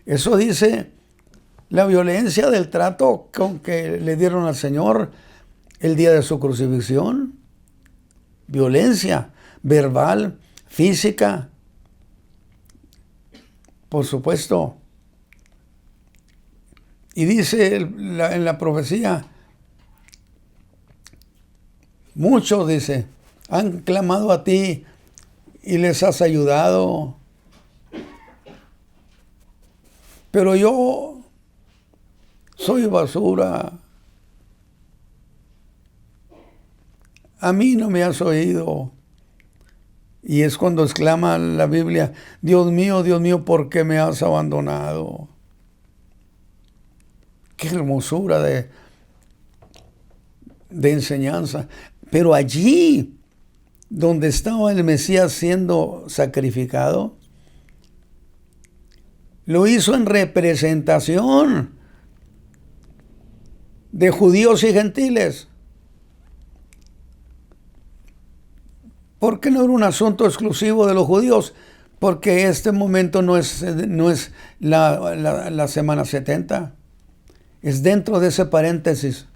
Eso dice la violencia del trato con que le dieron al Señor el día de su crucifixión. Violencia verbal, física, por supuesto. Y dice en la profecía, muchos, dice, han clamado a ti y les has ayudado. Pero yo soy basura. A mí no me has oído. Y es cuando exclama la Biblia, Dios mío, ¿por qué me has abandonado? Qué hermosura de enseñanza. Pero allí, donde estaba el Mesías siendo sacrificado, lo hizo en representación de judíos y gentiles. ¿Por qué no era un asunto exclusivo de los judíos? Porque este momento no es la semana 70. Es dentro de ese paréntesis.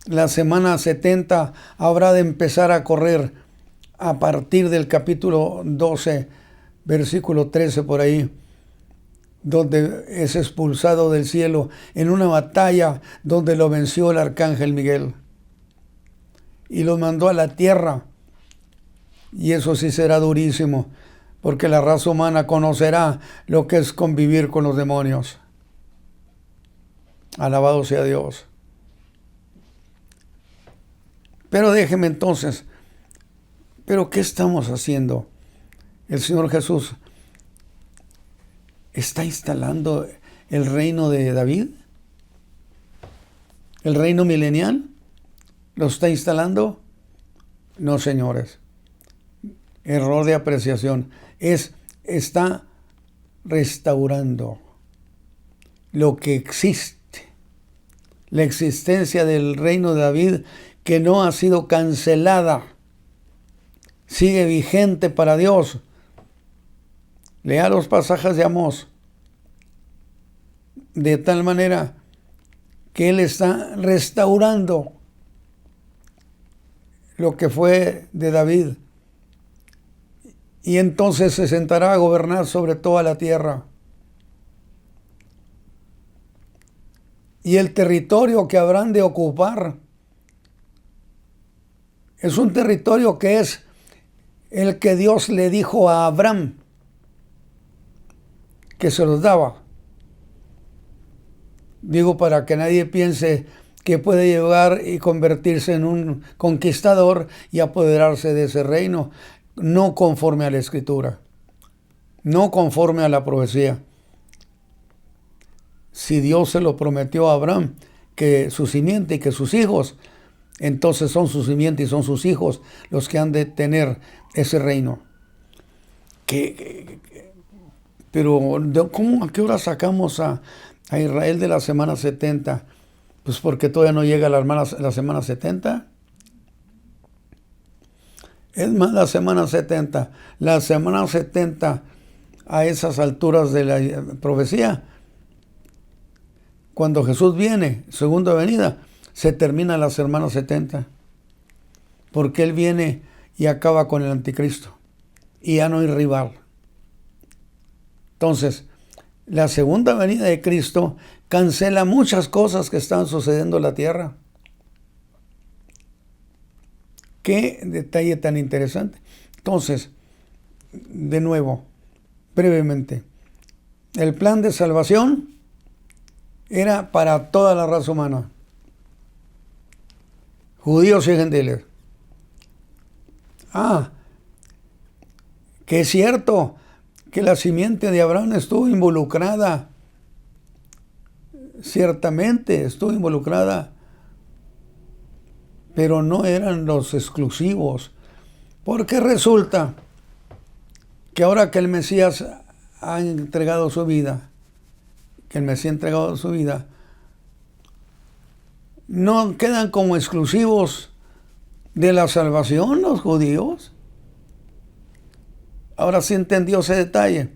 La semana 70 habrá de empezar a correr a partir del capítulo 12, versículo 13 por ahí, donde es expulsado del cielo en una batalla donde lo venció el arcángel Miguel y lo mandó a la tierra. Y eso sí será durísimo, porque la raza humana conocerá lo que es convivir con los demonios. Alabado sea Dios. Pero déjeme entonces, ¿pero qué estamos haciendo? El Señor Jesús está instalando el reino de David, el reino milenial. ¿Lo está instalando? No, señores. Error de apreciación. Está restaurando lo que existe. La existencia del reino de David, que no ha sido cancelada, sigue vigente para Dios. Lea los pasajes de Amós, de tal manera que Él está restaurando lo que fue de David, y entonces se sentará a gobernar sobre toda la tierra. Y el territorio que habrán de ocupar es un territorio que es el que Dios le dijo a Abraham que se los daba. Digo, para que nadie piense que puede llegar y convertirse en un conquistador y apoderarse de ese reino, no conforme a la Escritura, no conforme a la profecía. Si Dios se lo prometió a Abraham, que su simiente y que sus hijos, entonces son su simiente y son sus hijos los que han de tener ese reino. Pero ¿cómo, a qué hora sacamos a Israel de la semana 70? Pues porque todavía no llega la semana 70. Es más, la semana 70. La semana 70 a esas alturas de la profecía, cuando Jesús viene, segunda venida, se termina la semana 70. Porque Él viene y acaba con el anticristo. Y ya no hay rival. Entonces, la segunda venida de Cristo cancela muchas cosas que están sucediendo en la tierra. Qué detalle tan interesante. Entonces, de nuevo, brevemente, el plan de salvación era para toda la raza humana, judíos y gentiles. Que es cierto que la simiente de Abraham estuvo involucrada. Ciertamente estuvo involucrada, pero no eran los exclusivos, porque resulta que ahora que el Mesías ha entregado su vida, no quedan como exclusivos de la salvación los judíos. Ahora sí entendió ese detalle.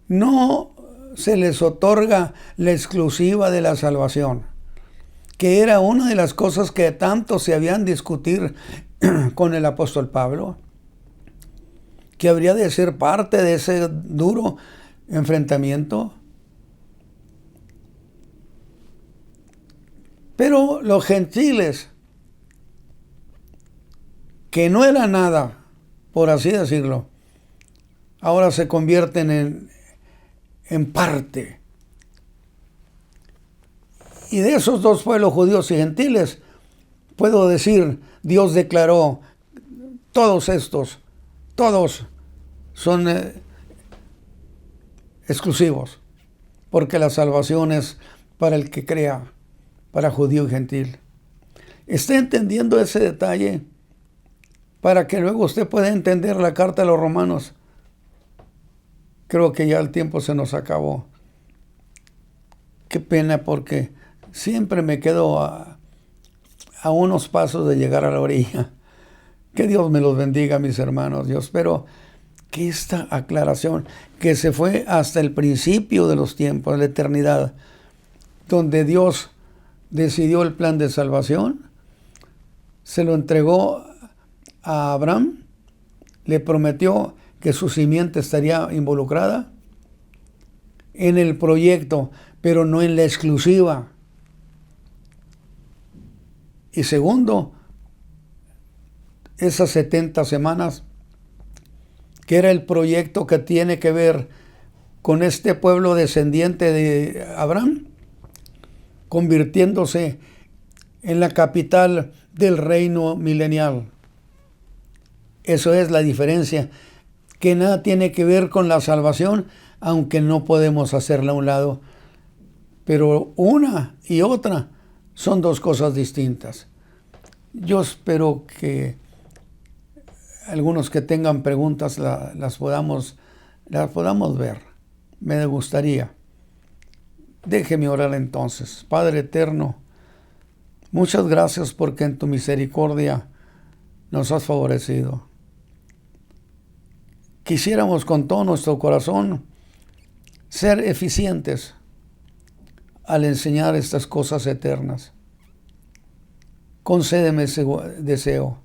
No se les otorga la exclusiva de la salvación, que era una de las cosas que tanto se habían discutir con el apóstol Pablo, que habría de ser parte de ese duro enfrentamiento. Pero los gentiles, que no era nada, por así decirlo, ahora se convierten en parte. Y de esos dos pueblos, judíos y gentiles, puedo decir, Dios declaró, todos son exclusivos, porque la salvación es para el que crea, para judío y gentil. ¿Está entendiendo ese detalle? Para que luego usted pueda entender la carta de los Romanos. Creo que ya el tiempo se nos acabó. qué pena, porque siempre me quedo a unos pasos de llegar a la orilla. Que Dios me los bendiga, mis hermanos. Yo espero que esta aclaración, que se fue hasta el principio de los tiempos, de la eternidad, donde Dios decidió el plan de salvación, se lo entregó a Abraham, le prometió que su simiente estaría involucrada en el proyecto, pero no en la exclusiva. Y segundo, esas 70 semanas, que era el proyecto que tiene que ver con este pueblo descendiente de Abraham, convirtiéndose en la capital del reino milenial. Eso es la diferencia, que nada tiene que ver con la salvación, aunque no podemos hacerla a un lado. Pero una y otra son dos cosas distintas. Yo espero que algunos que tengan preguntas las podamos ver. Me gustaría. Déjeme orar entonces. Padre eterno, muchas gracias porque en tu misericordia nos has favorecido. Quisiéramos con todo nuestro corazón ser eficientes al enseñar estas cosas eternas. Concédeme ese deseo.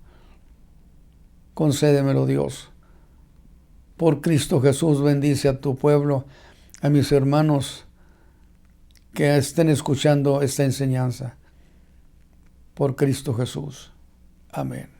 Concédemelo, Dios. Por Cristo Jesús, bendice a tu pueblo, a mis hermanos que estén escuchando esta enseñanza. Por Cristo Jesús. Amén.